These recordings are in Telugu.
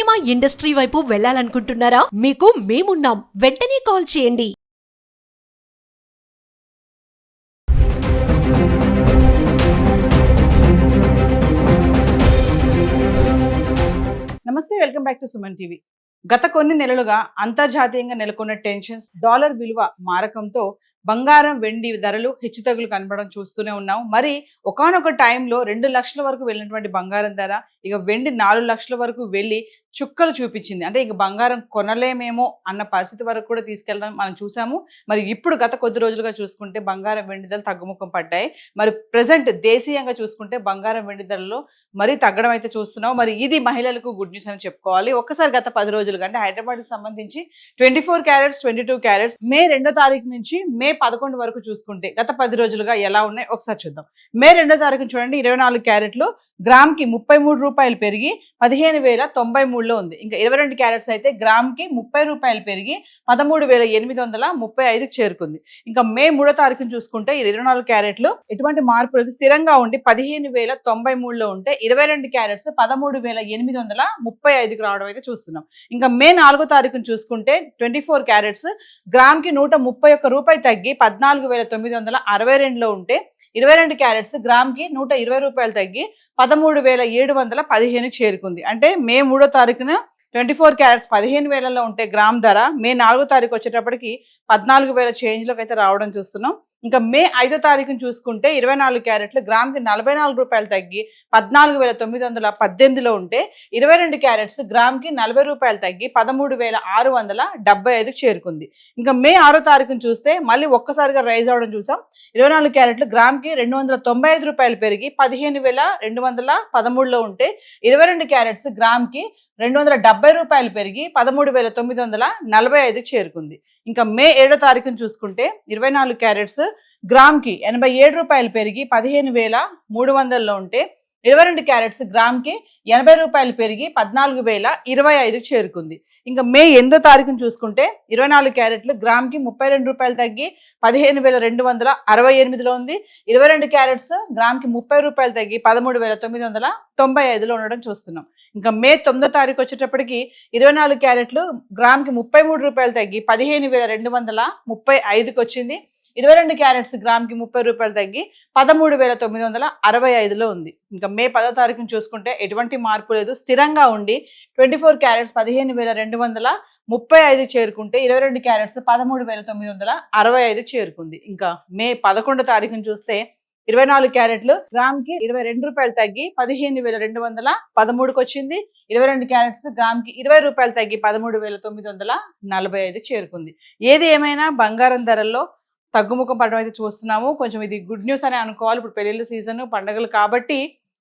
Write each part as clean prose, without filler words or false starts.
సినిమా ఇండస్ట్రీ వైపు వెళ్ళాలనుకుంటున్నారా? మీకు మేమున్నాం. వెంటనే కాల్ చేయండి. నమస్తే, welcome back to Suman TV. గత కొన్ని నెలలుగా అంతర్జాతీయంగా నెలకొన్న టెన్షన్స్, డాలర్ విలువ మారకంతో బంగారం వెండి ధరలు హెచ్చుతగ్గులు కనబడడం చూస్తూనే ఉన్నాం. మరి ఒకానొక టైంలో 2 లక్షల వరకు వెళ్ళినటువంటి బంగారం ధర ఇక వెండి 4 లక్షల వరకు వెళ్ళి చుక్కలు చూపించింది. అంటే ఇక బంగారం కొనలేమేమో అన్న పరిస్థితి వరకు కూడా తీసుకెళ్ళడం మనం చూసాము. మరి ఇప్పుడు గత కొద్ది రోజులుగా చూసుకుంటే బంగారం వెండి ధరలు తగ్గుముఖం పడ్డాయి. మరి ప్రజెంట్ దేశీయంగా చూసుకుంటే బంగారం వెండి ధరల్లో మరీ తగ్గడం అయితే చూస్తున్నాం. మరి ఇది మహిళలకు గుడ్ న్యూస్ అని చెప్పుకోవాలి. ఒక్కసారి గత 10 రోజులుగా అంటే హైదరాబాద్కి సంబంధించి 24 క్యారెట్స్ 22 క్యారెట్స్ మే 2వ తారీఖు నుంచి మే 11 వరకు చూసుకుంటే గత 10 రోజులుగా ఎలా ఉన్నాయి ఒకసారి చూద్దాం. మే 2వ తారీఖు చూడండి, 24 క్యారెట్లు గ్రామ్కి 33 రూపాయలు పెరిగి 15,093లో ఉంది. ఇంకా 22 క్యారెట్స్ అయితే గ్రామ్కి 30 రూపాయలు పెరిగి 13,835కి చేరుకుంది. ఇంకా మే 3వ తారీఖును చూసుకుంటే 24 క్యారెట్లు ఎటువంటి మార్పు లేదు, స్థిరంగా ఉండి 15,093లో ఉంటే 22 క్యారెట్స్ 13,835కి రావడం అయితే చూస్తున్నాం. ఇంకా మే 4వ తారీఖును చూసుకుంటే 24 క్యారెట్స్ గ్రామ్కి 131 రూపాయి తగ్గి 14,962లో ఉంటే 22 క్యారెట్స్ గ్రామ్కి 120 రూపాయలు తగ్గి 13,715కి చేరుకుంది. అంటే మే 3వ తారీఖున 24 క్యారెట్స్ 15,000లో ఉంటే గ్రామ్ ధర మే 4వ తారీఖు వచ్చేటప్పటికి 14,000 చేంజ్లోకి అయితే రావడం చూస్తున్నాం. ఇంకా మే 5వ తారీఖును చూసుకుంటే 24 క్యారెట్లు గ్రామ్కి 44 రూపాయలు తగ్గి 14,918లో ఉంటే 22 క్యారెట్స్ గ్రామ్కి 40 రూపాయలు తగ్గి 13,675కి చేరుకుంది. ఇంకా మే 6వ తారీఖును చూస్తే మళ్ళీ ఒక్కసారిగా రైజ్ అవడం చూసాం. 24 క్యారెట్లు గ్రామ్కి 295 రూపాయలు పెరిగి 15,213లో ఉంటే 22 క్యారెట్స్ గ్రామ్కి 270 రూపాయలు పెరిగి 13,945కి చేరుకుంది. ఇంకా మే 7వ తారీఖును చూసుకుంటే 24 క్యారెట్స్ గ్రామ్కి 87 రూపాయలు పెరిగి 15,300లో ఉంటే 22 క్యారెట్స్ గ్రామ్కి 80 రూపాయలు పెరిగి 14,025కి చేరుకుంది. ఇంకా మే 8వ తారీఖును చూసుకుంటే 24 క్యారెట్లు గ్రామ్కి 32 రూపాయలు తగ్గి 15,268లో ఉంది. 22 క్యారెట్స్ గ్రామ్కి 30 రూపాయలు తగ్గి 13,995లో ఉండడం చూస్తున్నాం. ఇంకా మే 9వ తారీఖు వచ్చేటప్పటికి 24 క్యారెట్లు గ్రామ్కి 33 రూపాయలు తగ్గి 15,235కి వచ్చింది. 22 క్యారెట్స్ గ్రామ్కి 30 రూపాయలు తగ్గి 13,965లో ఉంది. ఇంకా మే 10వ తారీఖును చూసుకుంటే ఎటువంటి మార్పు లేదు, స్థిరంగా ఉండి 24 క్యారెట్స్ 15,235 చేరుకుంటే 22 క్యారెట్స్ 13,965 చేరుకుంది. ఇంకా మే 11వ తారీఖును చూస్తే 24 క్యారెట్లు గ్రామ్కి 22 రూపాయలు తగ్గి 15,213కి వచ్చింది. 22 క్యారెట్స్ గ్రామ్కి 20 రూపాయలు తగ్గి 13,945 చేరుకుంది. ఏది ఏమైనా బంగారం ధరల్లో తగ్గుముఖం పడడం అయితే చూస్తున్నాము. కొంచెం ఇది గుడ్ న్యూస్ అని అనుకోవాలి. ఇప్పుడు పెళ్లిళ్ళ సీజన్, పండుగలు కాబట్టి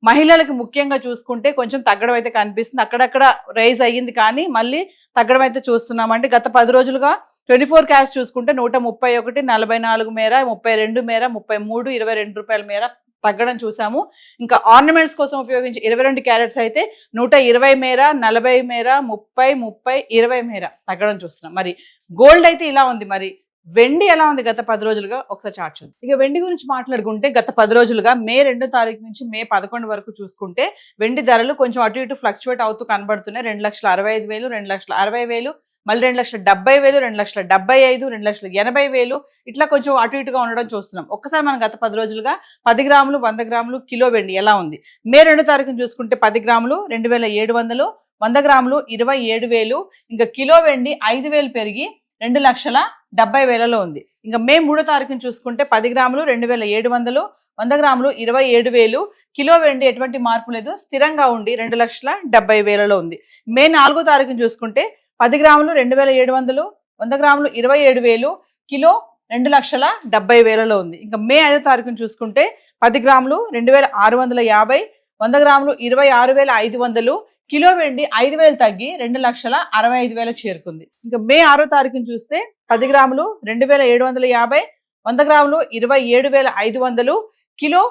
మహిళలకు ముఖ్యంగా చూసుకుంటే కొంచెం తగ్గడం అయితే కనిపిస్తుంది. అక్కడక్కడ రైజ్ అయ్యింది కానీ మళ్ళీ తగ్గడం అయితే చూస్తున్నాం. అంటే గత 10 రోజులుగా 24 క్యారెట్స్ చూసుకుంటే 131, 44 మేర, 32 మేర, 33, 22 రూపాయల మేర తగ్గడం చూసాము. ఇంకా ఆర్నమెంట్స్ కోసం ఉపయోగించి 22 క్యారెట్స్ అయితే 120 మేర, 40 మేర, 30, 20 మేర తగ్గడం చూస్తున్నాం. మరి గోల్డ్ అయితే ఇలా ఉంది. మరి వెండి ఎలా ఉంది గత 10 రోజులుగా ఒకసారి చార్ట్ చూద్దాం. ఇక వెండి గురించి మాట్లాడుకుంటే గత 10 రోజులుగా మే 2వ తారీఖు నుంచి మే 11 వరకు చూసుకుంటే వెండి ధరలు కొంచెం అటు ఇటు ఫ్లక్చువేట్ అవుతూ కనబడుతున్నాయి. 2,65,000, 2,60,000, మళ్ళీ 2,70,000, 2,75,000, 2,80,000 ఇట్లా కొంచెం అటు ఇటుగా ఉండడం చూస్తున్నాం. ఒక్కసారి మనం గత 10 రోజులుగా 10 గ్రాములు 100 గ్రాములు కిలో వెండి ఎలా ఉంది. మే 2వ తారీఖును చూసుకుంటే 10 గ్రాములు 2,700, 100 గ్రాములు 27,000, ఇంకా కిలో వెండి 5,000 పెరిగి 2,70,000లో ఉంది. ఇంకా మే 3వ తారీఖును చూసుకుంటే 10 గ్రాములు 2,700, 100 గ్రాములు 27,000, కిలో వెండి ఎటువంటి మార్పు లేదు, స్థిరంగా ఉండి 2,70,000లో ఉంది. మే 4వ తారీఖును చూసుకుంటే 10 గ్రాములు 2,700, 100 గ్రాములు 27,000, కిలో 2,70,000లో ఉంది. ఇంకా మే 5వ తారీఖును చూసుకుంటే 10 గ్రాములు 2,650, 100 గ్రాములు 26,500, కిలో వెండి 5,000 తగ్గి 2,65,000 చేరుకుంది. ఇంకా మే 6వ తారీఖును చూస్తే 10 గ్రాములు 2,750, 100 గ్రాములు 27,500, కిలో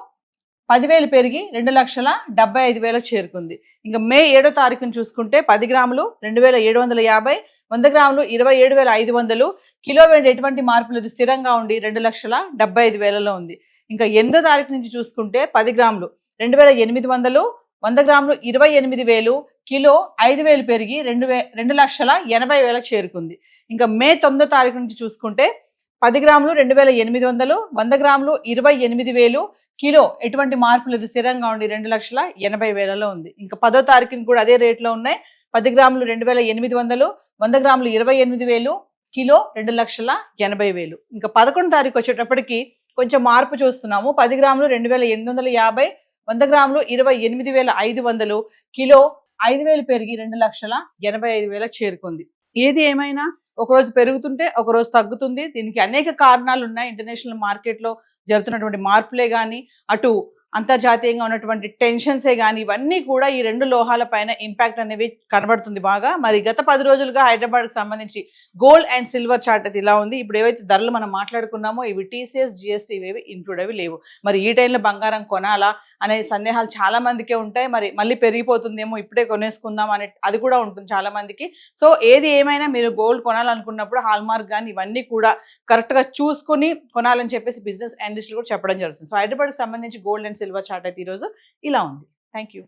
10,000 పెరిగి 2,75,000 చేరుకుంది. ఇంకా మే 7వ తారీఖును చూసుకుంటే 10 గ్రాములు 2,750, 100 గ్రాములు 27,500, కిలో వెండి ఎటువంటి మార్పు లేదు, స్థిరంగా ఉండి 2,75,000లో ఉంది. ఇంకా 8వ తారీఖు నుంచి చూసుకుంటే 10 గ్రాములు 2,800, 100 గ్రాములు 28,000, కిలో 5,000 పెరిగి 2,80,000 చేరుకుంది. ఇంకా మే 9వ తారీఖు నుంచి చూసుకుంటే 10 గ్రాములు 2,800, 100 గ్రాములు 28,000, కిలో ఎటువంటి మార్పు లేదు, స్థిరంగా ఉండి 2,80,000లో ఉంది. ఇంకా 10వ తారీఖుని కూడా అదే రేట్లో ఉన్నాయి. 10 గ్రాములు 2,800, 100 గ్రాములు 28,000, కిలో 2,80,000. ఇంకా 11వ తారీఖు వచ్చేటప్పటికి కొంచెం మార్పు చూస్తున్నాము. 10 గ్రాములు 2,850, 100 గ్రాములు 28,500, కిలో 5,000 పెరిగి 2,85,000 చేరుకుంది. ఏది ఏమైనా ఒకరోజు పెరుగుతుంటే ఒకరోజు తగ్గుతుంది. దీనికి అనేక కారణాలు ఉన్నాయి. ఇంటర్నేషనల్ మార్కెట్లో జరుగుతున్నటువంటి మార్పులే కానీ, అటు అంతర్జాతీయంగా ఉన్నటువంటి టెన్షన్సే కానీ, ఇవన్నీ కూడా ఈ 2 లోహాల పైన ఇంపాక్ట్ అనేవి కనబడుతుంది బాగా. మరి గత 10 రోజులుగా హైదరాబాద్కి సంబంధించి గోల్డ్ అండ్ సిల్వర్ చార్ట్ అయితే ఇలా ఉంది. ఇప్పుడు ఏవైతే ధరలు మనం మాట్లాడుకున్నామో ఇవి టీసీఎస్, జిఎస్టీ ఇవేవి ఇంక్లూడ్ అవి లేవు. మరి ఈ టైంలో బంగారం కొనాలా అనే సందేహాలు చాలా మందికే ఉంటాయి. మరి మళ్ళీ పెరిగిపోతుందేమో, ఇప్పుడే కొనేసుకుందాం అనే అది కూడా ఉంటుంది చాలా మందికి. సో ఏది ఏమైనా మీరు గోల్డ్ కొనాలనుకున్నప్పుడు హాల్మార్క్ కానీ ఇవన్నీ కూడా కరెక్ట్గా చూసుకుని కొనాలని చెప్పేసి బిజినెస్ అనలిస్టులు కూడా చెప్పడం జరుగుతుంది. సో హైదరాబాద్కి సంబంధించి గోల్డ్ అండ్ సిల్వర్ చార్ట్ అయితే ఈరోజు ఇలా ఉంది. Thank you.